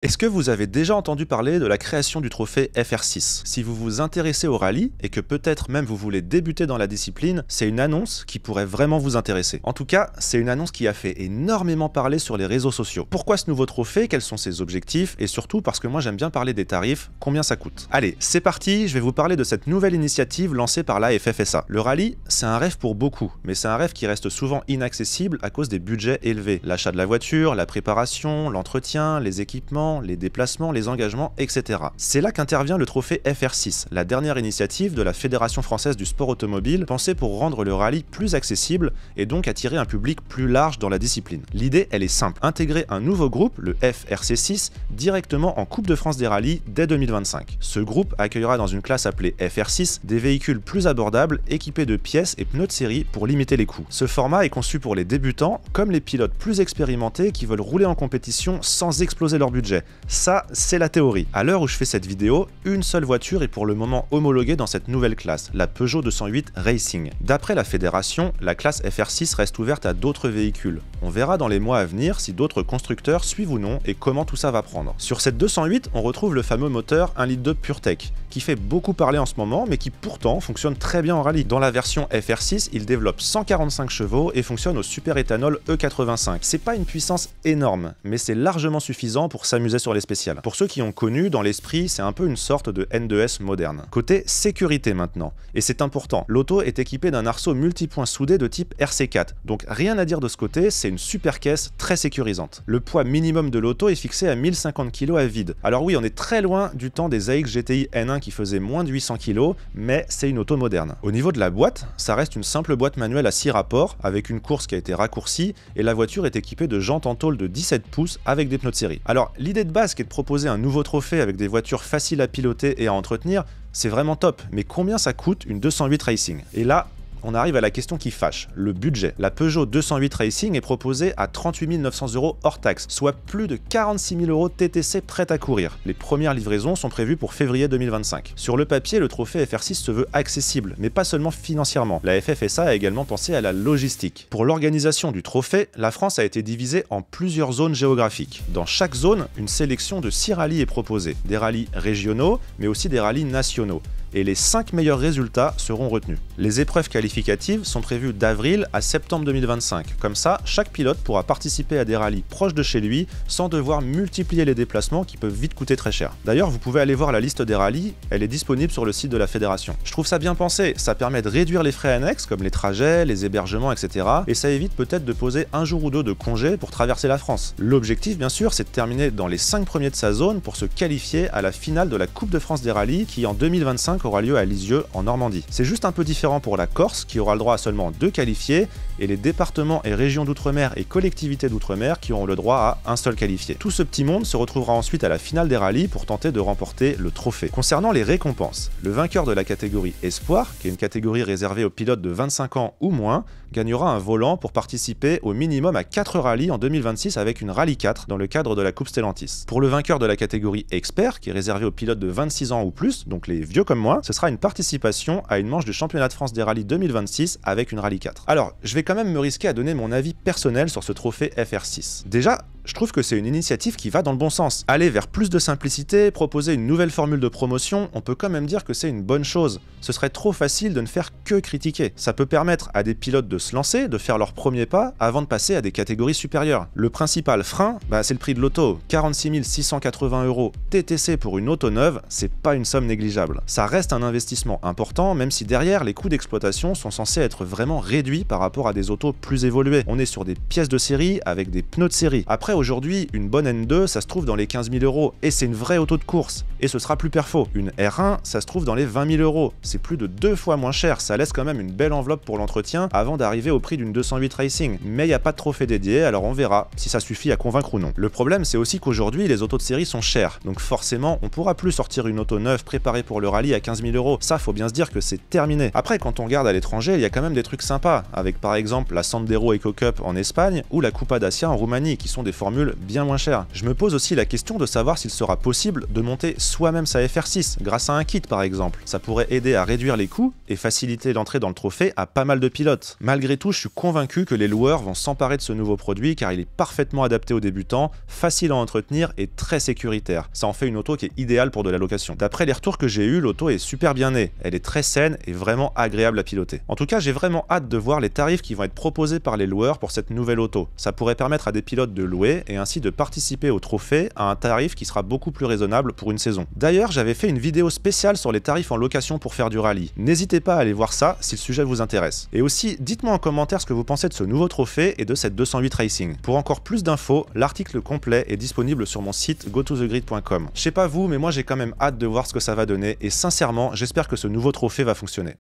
Est-ce que vous avez déjà entendu parler de la création du trophée FR6? Si vous vous intéressez au rallye, et que peut-être même vous voulez débuter dans la discipline, c'est une annonce qui pourrait vraiment vous intéresser. En tout cas, c'est une annonce qui a fait énormément parler sur les réseaux sociaux. Pourquoi ce nouveau trophée? Quels sont ses objectifs? Et surtout parce que moi j'aime bien parler des tarifs, combien ça coûte. Allez, c'est parti, je vais vous parler de cette nouvelle initiative lancée par la FFSA. Le rallye, c'est un rêve pour beaucoup, mais c'est un rêve qui reste souvent inaccessible à cause des budgets élevés. L'achat de la voiture, la préparation, l'entretien, les équipements, les déplacements, les engagements, etc. C'est là qu'intervient le trophée FR6, la dernière initiative de la Fédération française du sport automobile, pensée pour rendre le rallye plus accessible et donc attirer un public plus large dans la discipline. L'idée, elle est simple, intégrer un nouveau groupe, le FRC6, directement en Coupe de France des rallyes dès 2025. Ce groupe accueillera dans une classe appelée FR6 des véhicules plus abordables équipés de pièces et pneus de série pour limiter les coûts. Ce format est conçu pour les débutants comme les pilotes plus expérimentés qui veulent rouler en compétition sans exploser leur budget. Ça, c'est la théorie. À l'heure où je fais cette vidéo, une seule voiture est pour le moment homologuée dans cette nouvelle classe, la Peugeot 208 Racing. D'après la fédération, la classe FR6 reste ouverte à d'autres véhicules. On verra dans les mois à venir si d'autres constructeurs suivent ou non et comment tout ça va prendre. Sur cette 208, on retrouve le fameux moteur 1,2 litre PureTech, qui fait beaucoup parler en ce moment, mais qui pourtant fonctionne très bien en rallye. Dans la version FR6, il développe 145 chevaux et fonctionne au super-éthanol E85. C'est pas une puissance énorme, mais c'est largement suffisant pour s'amuser sur les spéciales. Pour ceux qui ont connu, dans l'esprit, c'est un peu une sorte de N2S moderne. Côté sécurité maintenant, et c'est important, l'auto est équipée d'un arceau multipoint soudé de type RC4, donc rien à dire de ce côté, c'est une super caisse très sécurisante. Le poids minimum de l'auto est fixé à 1050 kg à vide. Alors oui, on est très loin du temps des AX GTI N1 qui faisait moins de 800 kg, mais c'est une auto moderne. Au niveau de la boîte, ça reste une simple boîte manuelle à 6 rapports, avec une course qui a été raccourcie, et la voiture est équipée de jantes en tôle de 17 pouces avec des pneus de série. Alors l'idée de base qui est de proposer un nouveau trophée avec des voitures faciles à piloter et à entretenir, c'est vraiment top, mais combien ça coûte une 208 Racing? Et là, on arrive à la question qui fâche, le budget. La Peugeot 208 Racing est proposée à 38 900 € hors taxe, soit plus de 46 000 € TTC prêts à courir. Les premières livraisons sont prévues pour février 2025. Sur le papier, le trophée FR6 se veut accessible, mais pas seulement financièrement. La FFSA a également pensé à la logistique. Pour l'organisation du trophée, la France a été divisée en plusieurs zones géographiques. Dans chaque zone, une sélection de 6 rallyes est proposée. Des rallyes régionaux, mais aussi des rallyes nationaux. Et les 5 meilleurs résultats seront retenus. Les épreuves qualificatives sont prévues d'avril à septembre 2025. Comme ça, chaque pilote pourra participer à des rallyes proches de chez lui sans devoir multiplier les déplacements qui peuvent vite coûter très cher. D'ailleurs, vous pouvez aller voir la liste des rallyes, elle est disponible sur le site de la fédération. Je trouve ça bien pensé, ça permet de réduire les frais annexes comme les trajets, les hébergements, etc. Et ça évite peut-être de poser un jour ou deux de congé pour traverser la France. L'objectif, bien sûr, c'est de terminer dans les 5 premiers de sa zone pour se qualifier à la finale de la Coupe de France des rallyes qui, en 2025, aura lieu à Lisieux en Normandie. C'est juste un peu différent pour la Corse qui aura le droit à seulement 2 qualifiés et les départements et régions d'outre-mer et collectivités d'outre-mer qui auront le droit à un seul qualifié. Tout ce petit monde se retrouvera ensuite à la finale des rallyes pour tenter de remporter le trophée. Concernant les récompenses, le vainqueur de la catégorie Espoir, qui est une catégorie réservée aux pilotes de 25 ans ou moins, gagnera un volant pour participer au minimum à 4 rallyes en 2026 avec une Rallye 4 dans le cadre de la Coupe Stellantis. Pour le vainqueur de la catégorie Expert, qui est réservé aux pilotes de 26 ans ou plus, donc les vieux comme moi, ce sera une participation à une manche du championnat de France des rallyes 2026 avec une Rallye 4. Alors, je vais quand même me risquer à donner mon avis personnel sur ce trophée FR6. Déjà, je trouve que c'est une initiative qui va dans le bon sens. Aller vers plus de simplicité, proposer une nouvelle formule de promotion, on peut quand même dire que c'est une bonne chose. Ce serait trop facile de ne faire que critiquer. Ça peut permettre à des pilotes de se lancer, de faire leur premier pas avant de passer à des catégories supérieures. Le principal frein, c'est le prix de l'auto. 46 680 € TTC pour une auto neuve, c'est pas une somme négligeable. Ça reste un investissement important, même si derrière, les coûts d'exploitation sont censés être vraiment réduits par rapport à des autos plus évoluées. On est sur des pièces de série avec des pneus de série. Après, aujourd'hui, une bonne N2, ça se trouve dans les 15 000 € et c'est une vraie auto de course. Et ce sera plus perfo. Une R1, ça se trouve dans les 20 000 €. C'est plus de 2 fois moins cher, ça laisse quand même une belle enveloppe pour l'entretien avant d'arriver au prix d'une 208 Racing. Mais il n'y a pas de trophée dédié, alors on verra si ça suffit à convaincre ou non. Le problème, c'est aussi qu'aujourd'hui, les autos de série sont chères. Donc forcément, on pourra plus sortir une auto neuve préparée pour le rallye à 15 000 €. Ça, faut bien se dire que c'est terminé. Après, quand on regarde à l'étranger, il y a quand même des trucs sympas, avec par exemple la Sandero Eco Cup en Espagne ou la Coupa Dacia en Roumanie, qui sont des formules bien moins chères. Je me pose aussi la question de savoir s'il sera possible de monter soi-même sa FR6 grâce à un kit par exemple. Ça pourrait aider à réduire les coûts et faciliter l'entrée dans le trophée à pas mal de pilotes. Malgré tout, je suis convaincu que les loueurs vont s'emparer de ce nouveau produit car il est parfaitement adapté aux débutants, facile à entretenir et très sécuritaire. Ça en fait une auto qui est idéale pour de la location. D'après les retours que j'ai eus, l'auto est super bien née, elle est très saine et vraiment agréable à piloter. En tout cas, j'ai vraiment hâte de voir les tarifs qui vont être proposés par les loueurs pour cette nouvelle auto. Ça pourrait permettre à des pilotes de louer et ainsi de participer au trophée à un tarif qui sera beaucoup plus raisonnable pour une saison. D'ailleurs, j'avais fait une vidéo spéciale sur les tarifs en location pour faire du rallye. N'hésitez pas à aller voir ça si le sujet vous intéresse. Et aussi, dites-moi en commentaire ce que vous pensez de ce nouveau trophée et de cette 208 Racing. Pour encore plus d'infos, l'article complet est disponible sur mon site gotothegrid.com. Je sais pas vous, mais moi j'ai quand même hâte de voir ce que ça va donner et sincèrement, j'espère que ce nouveau trophée va fonctionner.